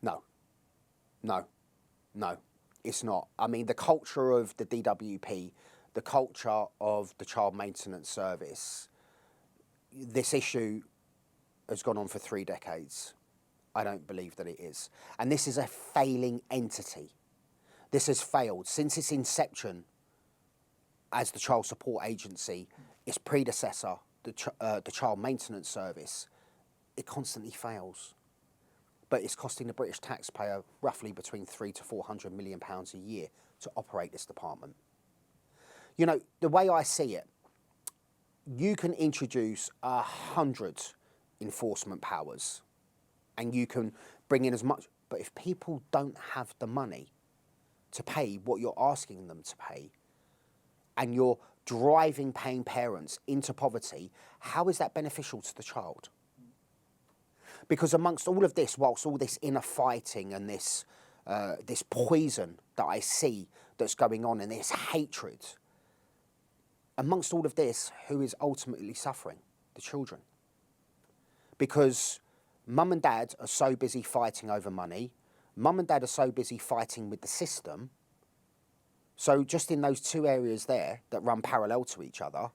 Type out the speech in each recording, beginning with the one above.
No, no, no, it's not. I mean, the culture of the DWP, the culture of the Child Maintenance Service, this issue has gone on for 3 decades. I don't believe that it is. And this is a failing entity. This has failed since its inception as the Child Support Agency, its predecessor, the Child Maintenance Service. It constantly fails. But it's costing the British taxpayer roughly between £300 to £400 million a year to operate this department. You know, the way I see it, you can introduce 100 enforcement powers and you can bring in as much, but if people don't have the money to pay what you're asking them to pay, and you're driving paying parents into poverty, how is that beneficial to the child? Because amongst all of this, whilst all this inner fighting and this poison that I see that's going on and this hatred, amongst all of this, who is ultimately suffering? The children. Because mum and dad are so busy fighting over money, mum and dad are so busy fighting with the system. So just in those 2 areas there that run parallel to each other,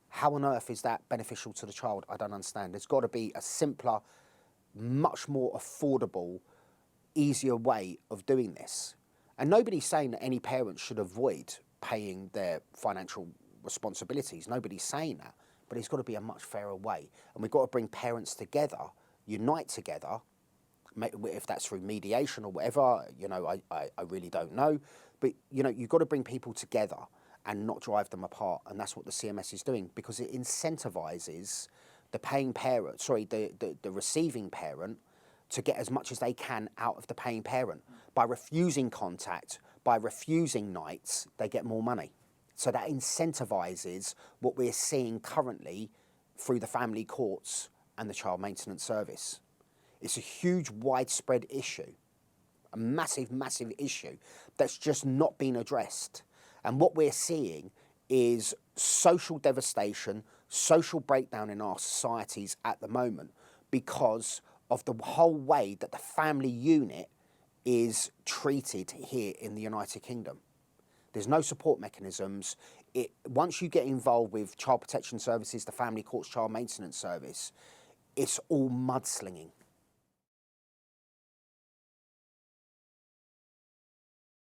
how on earth is that beneficial to the child? I don't understand. There's got to be a simpler, much more affordable, easier way of doing this. And nobody's saying that any parent should avoid paying their financial responsibilities. Nobody's saying that. But it's got to be a much fairer way. And we've got to bring parents together, unite together, if that's through mediation or whatever, you know, I really don't know. But, you know, you've got to bring people together and not drive them apart. And that's what the CMS is doing, because it incentivises the paying parent, the receiving parent, to get as much as they can out of the paying parent. By refusing contact, by refusing nights, they get more money. So that incentivises what we're seeing currently through the family courts and the Child Maintenance Service. It's a huge, widespread issue, a massive, massive issue that's just not been addressed. And what we're seeing is social devastation, social breakdown in our societies at the moment because of the whole way that the family unit is treated here in the United Kingdom. There's no support mechanisms. Once you get involved with Child Protection Services, the Family Courts, Child Maintenance Service, it's all mudslinging.